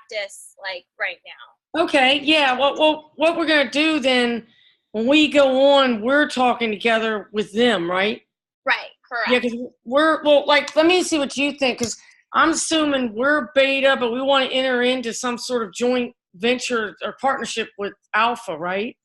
practice like right now. Okay, yeah. What we're gonna do then, when we go on, we're talking together with them, right? Right, Yeah, correct. because well, like, let me see what you think, because I'm assuming we're beta, but we want to enter into some sort of joint venture or partnership with Alpha, right?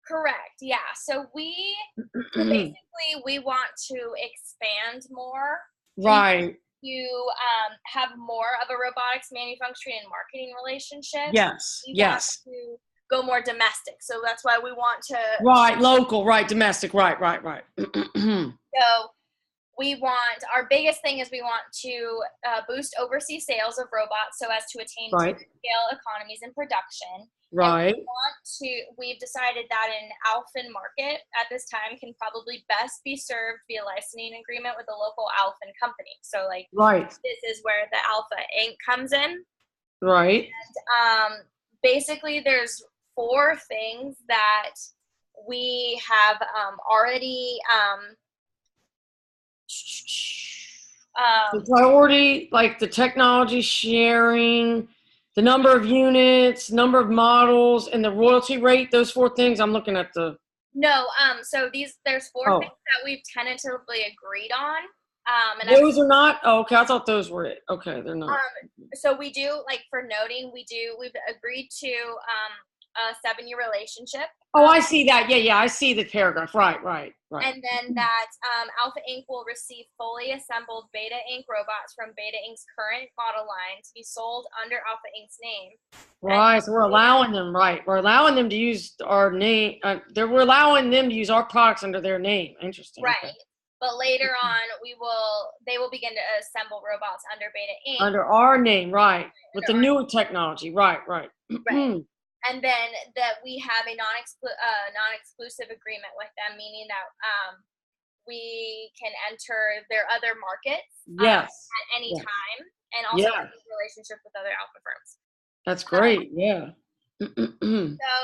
Correct. Yeah. So basically we want to expand more. Right. You have more of a robotics manufacturing and marketing relationship. Yes. We want Yes. to go more domestic. So that's why we want to Right. Local. Right. Domestic. Right. Right. Right. go. We want, our biggest thing is we want to boost overseas sales of robots so as to attain Right. scale economies in production. And Right. we've decided that an Alphen market at this time can probably best be served via licensing agreement with a local Alphen company. So like, Right. this is where the Alpha Inc. comes in. Right. Basically, there's 4 things that we have already The priority, like the technology sharing, the number of units, number of models, and the royalty rate. Those 4 things. I'm looking at the. No, so there's 4 Oh, things that we've tentatively agreed on. And those are not. Oh, okay. I thought those were it. Okay, they're not. so we do, like, for noting, we've agreed to a 7-year relationship. Oh, I see that. Yeah, yeah. I see the paragraph. Right, right, right. And then that Alpha Inc. will receive fully assembled Beta Inc. robots from Beta Inc.'s current model line to be sold under Alpha Inc.'s name. Right, so we're allowing them, right? We're allowing them to use our name. We're allowing them to use our products under their name. Interesting. Right. Okay. But later on, they will begin to assemble robots under Beta Inc. Under our name, right? With the newer technology, right, right. Right. And then that we have a non-exclusive agreement with them, meaning that we can enter their other markets Yes. at any time, and also have a relationship with other Alpha firms. That's great. Yeah. So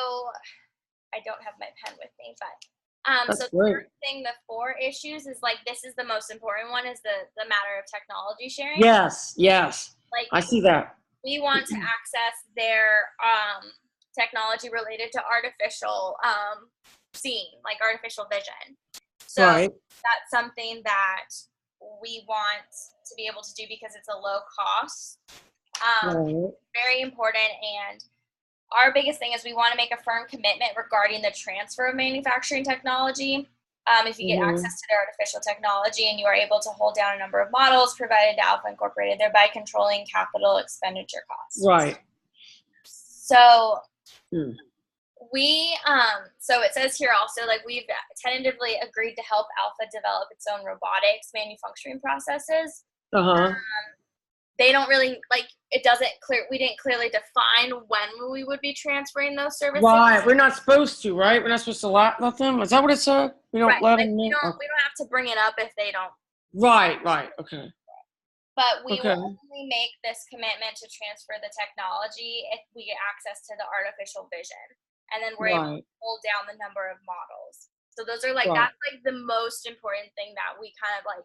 I don't have my pen with me, but That's so the great. first thing, the 4 issues is, like, this is the most important one, is the matter of technology sharing. Yes, yes. Like, I see that. we want to access their technology related to artificial seeing, like artificial vision. So that's something that we want to be able to do because it's a low cost. Very important. And our biggest thing is we want to make a firm commitment regarding the transfer of manufacturing technology. If you get access to their artificial technology and you are able to hold down a number of models provided to Alpha Incorporated, thereby controlling capital expenditure costs. Right. So so it says here also, like, we've tentatively agreed to help Alpha develop its own robotics manufacturing processes. They don't really, like, we didn't clearly define when we would be transferring those services. Right, we're not supposed to, right? We're not supposed to let them. Is that what it said? We don't let them. We don't have to bring it up if they don't. Right, okay. But we will only make this commitment to transfer the technology if we get access to the artificial vision. And then we're able to hold down the number of models. So those are, like, that's, like, the most important thing that we kind of, like,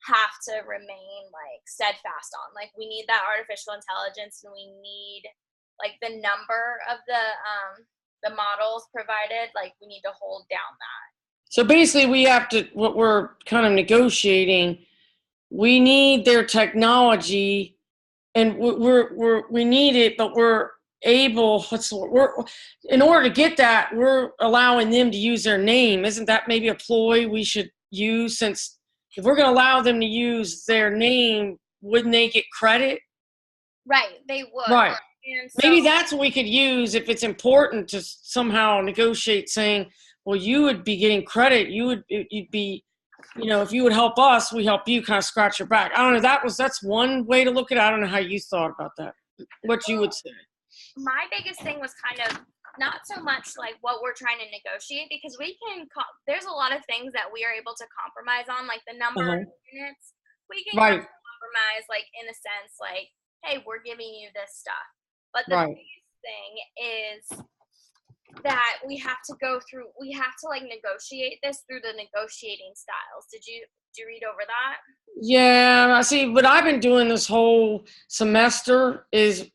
have to remain, like, steadfast on. Like, we need that artificial intelligence, and we need, like, the number of the models provided. Like, we need to hold down that. So basically, we have to, what we're kind of negotiating, we need their technology, and we need it, but we're able, in order to get that, we're allowing them to use their name. Isn't that maybe a ploy we should use? Since if we're going to allow them to use their name, wouldn't they get credit? Right, they would. Right. And so, maybe that's what we could use if it's important to somehow negotiate, saying, well, you would be getting credit. You'd be, if you would help us, we help you, kind of scratch your back. I don't know. That's one way to look at it. I don't know how you thought about that. What you would say. My biggest thing was kind of not so much like what we're trying to negotiate, because there's a lot of things that we are able to compromise on, like the number of units. We can compromise, like, in a sense, like, hey, we're giving you this stuff. But the biggest thing is that we have to like negotiate this through the negotiating styles. Did you read over that? Yeah, I see. What I've been doing this whole semester is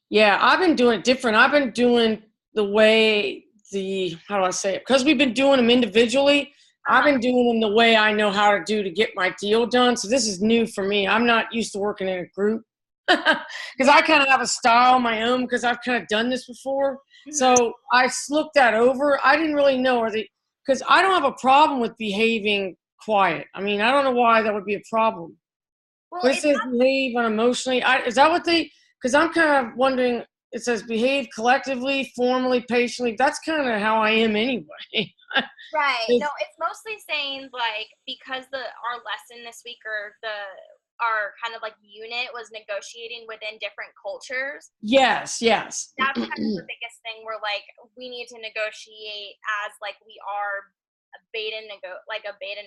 Yeah, I've been doing it different. I've been doing the way how do I say it? Because we've been doing them individually. I've Uh-huh. been doing them the way I know how to do to get my deal done. So this is new for me. I'm not used to working in a group because I kind of have a style of my own because I've kind of done this before. Mm-hmm. So I looked that over. I didn't really know because I don't have a problem with behaving quiet. I mean, I don't know why that would be a problem. Well, But it it's says behave unemotionally. Is that what they? Because I'm kind of wondering. It says behave collectively, formally, patiently. That's kind of how I am anyway. right. No, it's mostly saying like because our lesson this week or our kind of like unit was negotiating within different cultures. Yes, yes. That's kind of the biggest thing. We're like we need to negotiate as like we are a beta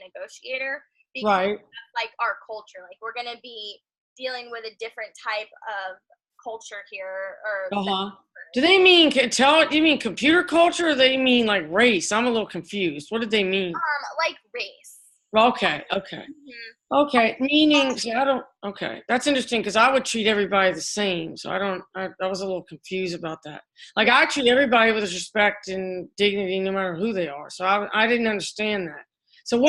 negotiator because Right. that's like our culture. Like we're gonna be dealing with a different type of culture here or Uh-huh. Do they mean you mean computer culture or they mean like race? I'm a little confused. What did they mean? like race. Okay, okay. Mm-hmm. Okay, meaning, see, I don't, okay. That's interesting because I would treat everybody the same. So I was a little confused about that. Like, Yeah. I treat everybody with respect and dignity no matter who they are. So I didn't understand that. So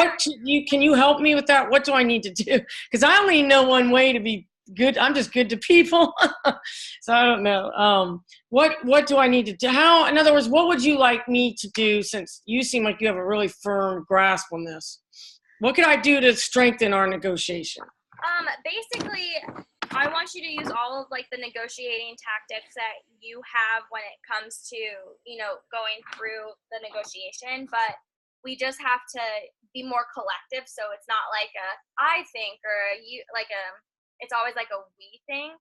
can you help me with that? What do I need to do? Because I only know one way to be good. I'm just good to people. So I don't know. What do I need to do? In other words, what would you like me to do since you seem like you have a really firm grasp on this? What can I do to strengthen our negotiation? Basically, I want you to use all of like the negotiating tactics that you have when it comes to, going through the negotiation, but we just have to be more collective. So it's not like a I think or a you like a it's always like a we think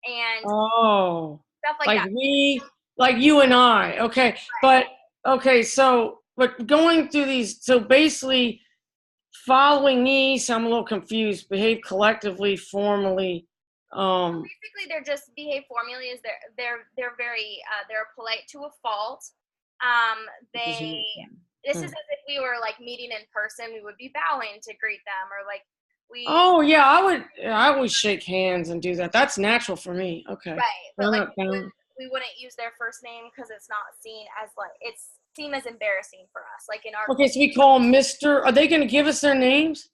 and Oh, stuff like like that. like you and I. Okay. Right. But, okay. But going through these, so basically following these, I'm a little confused. Behave collectively, formally. Basically, they're just behave formally is they're very they're polite to a fault. Um, they this is as if we were like meeting in person. We would be bowing to greet them, or like we Oh yeah, I always shake hands and do that. That's natural for me. Okay. right, but I'm like not bound. we wouldn't use their first name because it's not seen as like it's seen as embarrassing for us. Like in our Okay, so we call them Mr. Are they going to give us their names?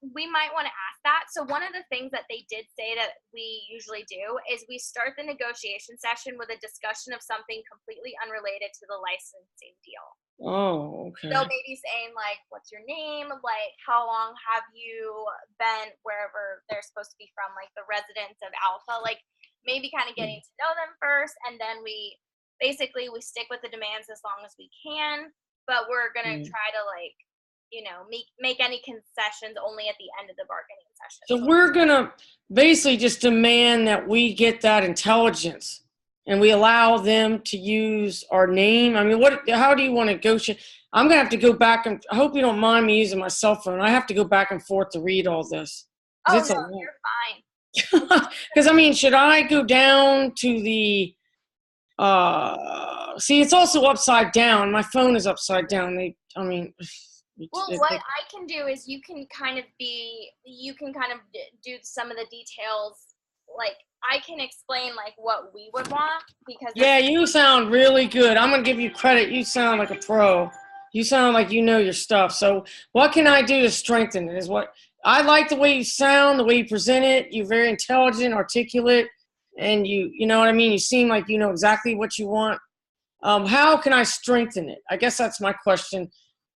We might want to ask that. So one of the things that they did say that we usually do is we start the negotiation session with a discussion of something completely unrelated to the licensing deal. Oh, okay. So maybe saying like, "What's your name? Like, how long have you been wherever they're supposed to be from? Like the residents of Alpha. Like maybe kind of getting to know them first, and then we stick with the demands as long as we can. But we're gonna try to like make any concessions only at the end of the bargaining session. So we're going to basically just demand that we get that intelligence and we allow them to use our name. I mean, how do you want to negotiate? I'm going to have to go back and I hope you don't mind me using my cell phone. I have to go back and forth to read all this. Oh It's no, a lot. you're fine. Because I mean, should I go down to the see, it's also upside down. My phone is upside down. Well, what I can do is you can kind of do some of the details. Like I can explain like what we would want because yeah, you sound really good. I'm gonna give you credit. You sound like a pro. You sound like you know your stuff. So what can I do to strengthen it? Is what I like the way you sound, the way you present it. You're very intelligent, articulate, and you know what I mean. You seem like you know exactly what you want. How can I strengthen it? I guess that's my question.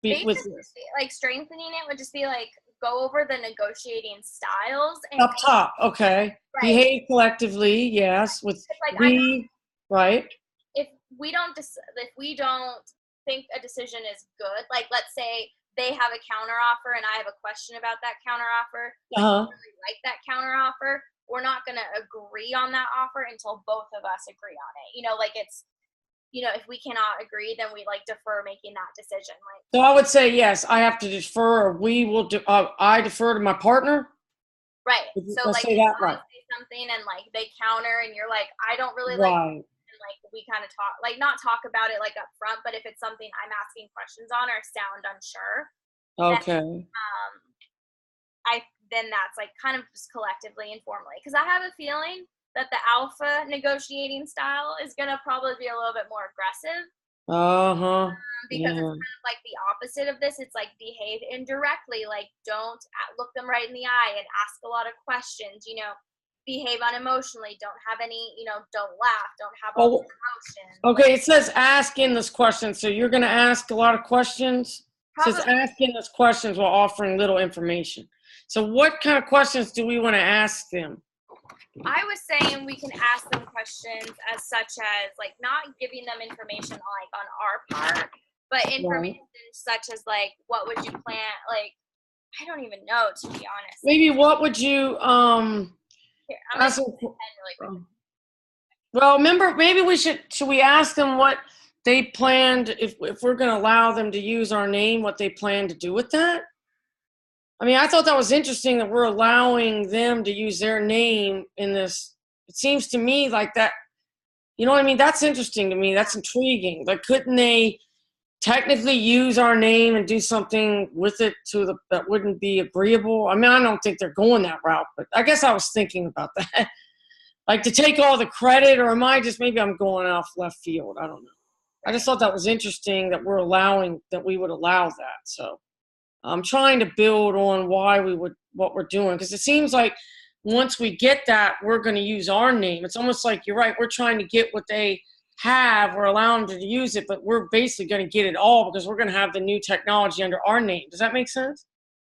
With basically like strengthening it would just be like go over the negotiating styles and up top, okay. right. Behave collectively, yes. With like we, right. If we don't think a decision is good, like let's say they have a counter offer and I have a question about that counter offer, but I really like that counter offer, we're not going to agree on that offer until both of us agree on it. Like it's if we cannot agree, then we like defer making that decision. Like, so I would say yes. I have to defer, or we will. I defer to my partner. Right. So Let's like, say if that I right. say something and like they counter, and you're like, I don't really like, Right. and like we kind of talk, like not talk about it like up front, but if it's something I'm asking questions on or sound unsure, Okay. then that's like kind of just collectively, informally, because I have a feeling that the alpha negotiating style is going to probably be a little bit more aggressive. Yeah. Because it's kind of like the opposite of this. It's like behave indirectly, like don't look them right in the eye and ask a lot of questions, behave unemotionally, don't have any, don't laugh, don't have all the emotions. Okay, it says ask endless questions, so you're going to ask a lot of questions? Probably. It says ask endless questions while offering little information. So what kind of questions do we want to ask them? I was saying we can ask them questions as such as, like, not giving them information like on our part, but information such as, like, what would you plan? Like, I don't even know, to be honest. Maybe what would you Here, I'm gonna really quick. Well, remember, maybe should we ask them what they planned, if we're going to allow them to use our name, what they plan to do with that? I mean, I thought that was interesting that we're allowing them to use their name in this. It seems to me like that, you know what I mean? That's interesting to me. That's intriguing. Like, couldn't they technically use our name and do something with it that wouldn't be agreeable? I mean, I don't think they're going that route, but I guess I was thinking about that. Like, to take all the credit, or maybe I'm going off left field. I don't know. I just thought that was interesting that we would allow that. So I'm trying to build on what we're doing, because it seems like once we get that, we're going to use our name. It's almost like, you're right, we're trying to get what they have, we're allowing them to use it, but we're basically going to get it all because we're going to have the new technology under our name. Does that make sense?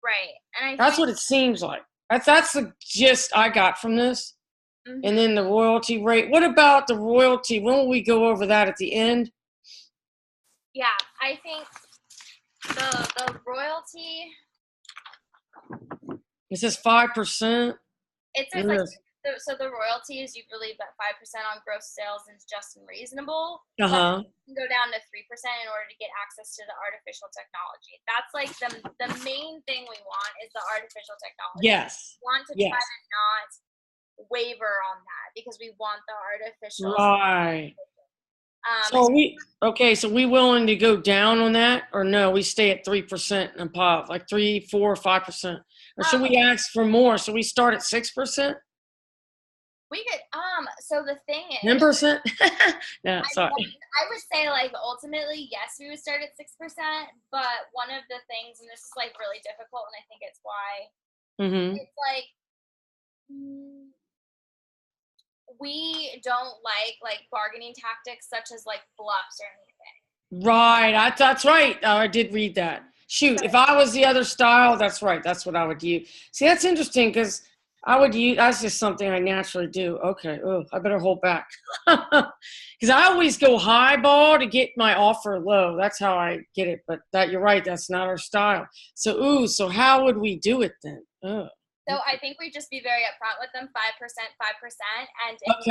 Right. And that's what it seems like. That's the gist I got from this. Mm-hmm. And then the royalty rate. What about the royalty? When will we go over that at the end? Yeah, I think the royalty. It says 5%. It says like so the royalty is usually about 5% on gross sales is just and reasonable. You can go down to 3% in order to get access to the artificial technology. That's like the main thing we want is the artificial technology. Yes. We want to try to not waver on that because we want the artificial. Right. So we willing to go down on that, or no? We stay at 3% and above, like 3, 4, 5%, or should we ask for more? So we start at 6%. We could. So the thing is, 10%. No, sorry. I would say, like, ultimately, yes, we would start at 6%. But one of the things, and this is like really difficult, and I think it's why it's like. We don't like bargaining tactics such as like bluffs or anything. Right. That's right. I did read that. Shoot, if I was the other style, that's right. That's what I would use. See, that's interesting because that's just something I naturally do. Okay. Oh, I better hold back. Because I always go high ball to get my offer low. That's how I get it. But you're right. That's not our style. So how would we do it then? Oh. So I think we just be very upfront with them, 5%, and if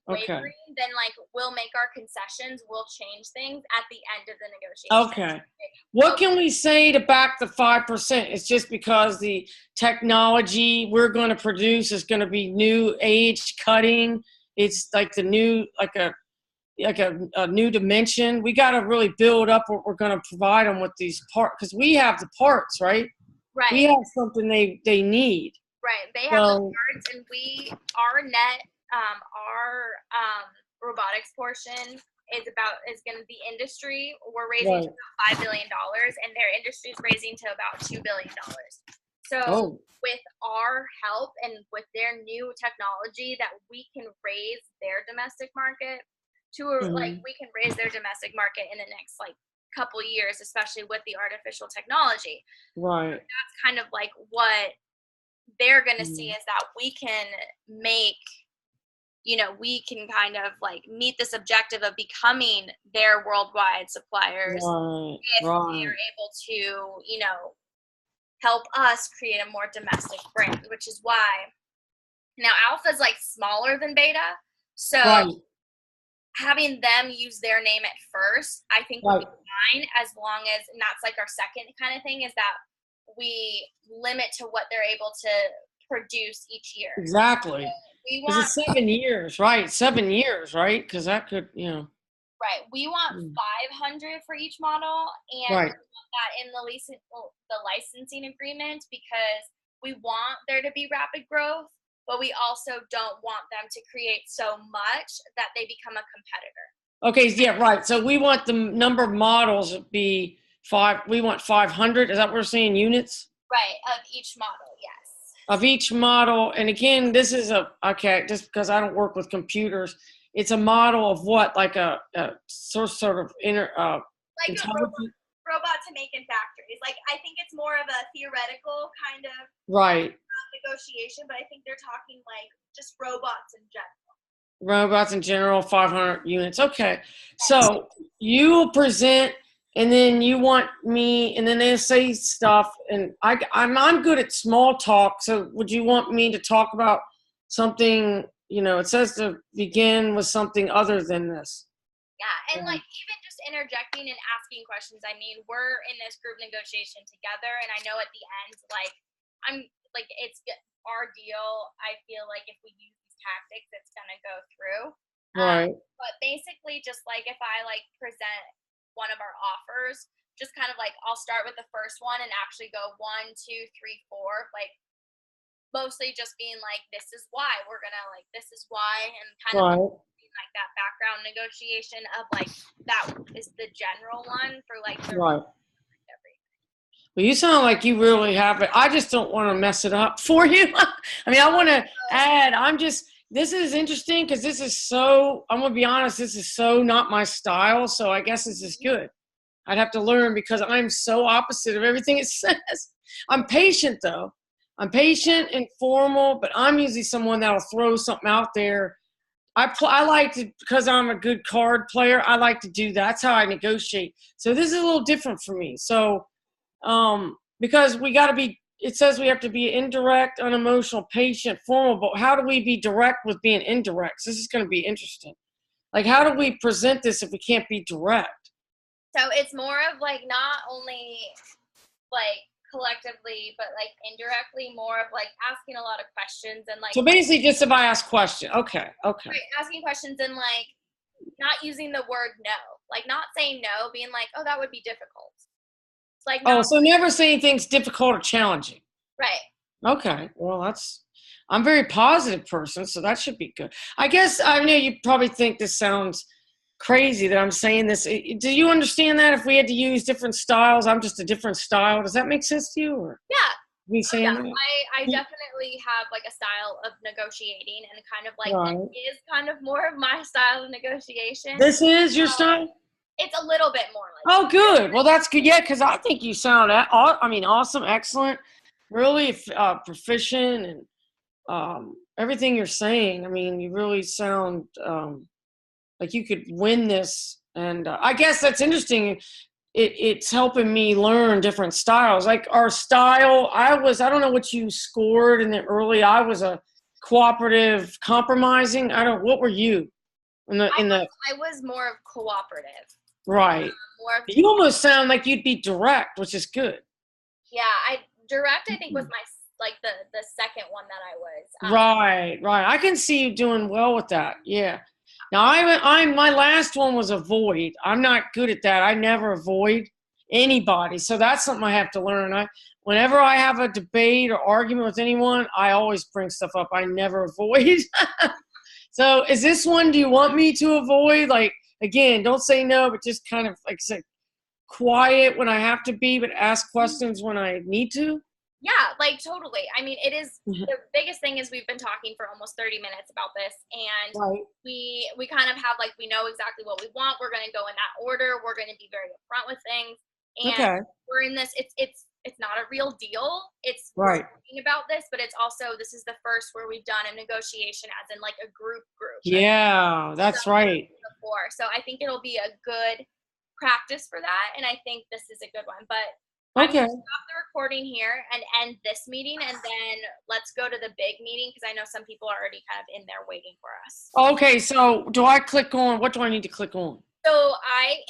wavering, then like we'll make our concessions, we'll change things at the end of the negotiation. Okay. What can we say to back the 5%? It's just because the technology we're going to produce is going to be new age cutting. It's like the new, like a new dimension. We got to really build up what we're going to provide them with these parts, because we have the parts, right? Right. We have something they need. Right. They have the parts, and our robotics portion is going to be industry. We're raising to about $5 billion, and their industry is raising to about $2 billion. So with our help and with their new technology, that we can raise their domestic market we can raise their domestic market in the next couple years, especially with the artificial technology. Right. So that's kind of like what they're going to see is that we can make, we can kind of like meet this objective of becoming their worldwide suppliers if they are able to, help us create a more domestic brand, which is why now Alpha's like smaller than Beta. So having them use their name at first, I think will be fine, as long as, and that's like our second kind of thing, is that we limit to what they're able to produce each year. Exactly. Because it's 7 years, right? 7 years, right? Because that could, Right. We want 500 for each model, and we want that in the licensing agreement, because we want there to be rapid growth, but we also don't want them to create so much that they become a competitor. Okay, yeah, right. So we want the number of models to be 5. We want 500. Is that what we're saying, units? Right, of each model, yes. Of each model. And again, this is okay, just because I don't work with computers, it's a model of what? Like a sort of like intelligent? Robot to make in factories. Like, I think it's more of a theoretical kind of right negotiation, but I think they're talking like just robots in general. Robots in general, 500 units. Okay. So you will present, and then you want me, and then they say stuff, and I'm good at small talk. So would you want me to talk about something, it says to begin with something other than this? Yeah, and like even just interjecting and asking questions. I mean, we're in this group negotiation together, and I know at the end, like, it's our deal. I feel like if we use these tactics, it's gonna go through. Right. But basically, just like if I like present one of our offers, just kind of like I'll start with the first one and actually go 1, 2, 3, 4, like mostly just being like, this is why we're gonna like, this is why, and kind of like that background negotiation of like that is the general one for like the right. Well, you sound like you really have it. I just don't want to mess it up for you. I mean, I want to add. This is interesting because this is so. I'm gonna be honest. This is so not my style. So I guess this is good. I'd have to learn because I'm so opposite of everything it says. I'm patient though. I'm patient and formal, but I'm usually someone that'll throw something out there. I like to, because I'm a good card player, I like to do that. That's how I negotiate. So this is a little different for me. So, because we got to be, it says we have to be indirect, unemotional, patient, formal, but how do we be direct with being indirect? So this is going to be interesting. Like, how do we present this if we can't be direct? So it's more of like not only like collectively, but like indirectly, more of like asking a lot of questions and like. So basically, just if I ask questions, okay. Right, asking questions and like not using the word no, like not saying no, being like, oh, that would be difficult. It's like. So never say anything's difficult or challenging. Right. Okay. Well, I'm a very positive person, so that should be good. I guess I know you probably think this sounds crazy that I'm saying this. Do you understand that if we had to use different styles, I'm just a different style? Does that make sense to you? Or yeah. Me saying that? I definitely have like a style of negotiating, and kind of like it is kind of more of my style of negotiation. This is your style? It's a little bit more like. Oh, good. Well, that's good. Yeah, because I think you sound, awesome, excellent, really proficient, and everything you're saying. I mean, you really sound like you could win this. And I guess that's interesting. It's helping me learn different styles. Like our style, I don't know what you scored in the early. I was a cooperative, compromising. What were you? I was more of cooperative. Right. You almost sound like you'd be direct, which is good. Yeah, direct I think was my like the second one that I was. Right. I can see you doing well with that. Yeah. Now my last one was avoid. I'm not good at that. I never avoid anybody. So that's something I have to learn. Whenever I have a debate or argument with anyone, I always bring stuff up. I never avoid. So is this one, do you want me to avoid? Like, again, don't say no, but just kind of, like I said, quiet when I have to be, but ask questions when I need to? Yeah, like totally. I mean, it is the biggest thing is we've been talking for almost 30 minutes about this, and we kind of have like, we know exactly what we want. We're going to go in that order. We're going to be very upfront with things, and we're in this. It's not a real deal. It's we're talking about this, but it's also, this is the first where we've done a negotiation as in like a group. Yeah, that's right. Before, so I think it'll be a good practice for that, and I think this is a good one. But I'm going to stop the recording here and end this meeting, and then let's go to the big meeting because I know some people are already kind of in there waiting for us. Okay, so do I click on, what do I need to click on? So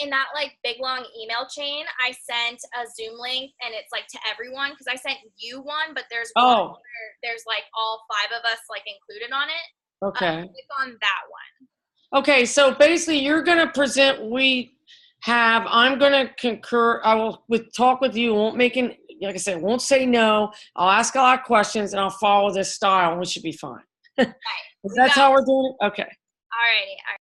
in that like big long email chain, I sent a Zoom link, and it's like to everyone because I sent you one, but there's one where there's like all 5 of us like included on it. Okay. Click on that one. Okay, so basically you're going to present, I'm going to concur, I will talk with you, like I said, won't say no, I'll ask a lot of questions, and I'll follow this style, and we should be fine. That's how we're doing it? Okay. Alrighty.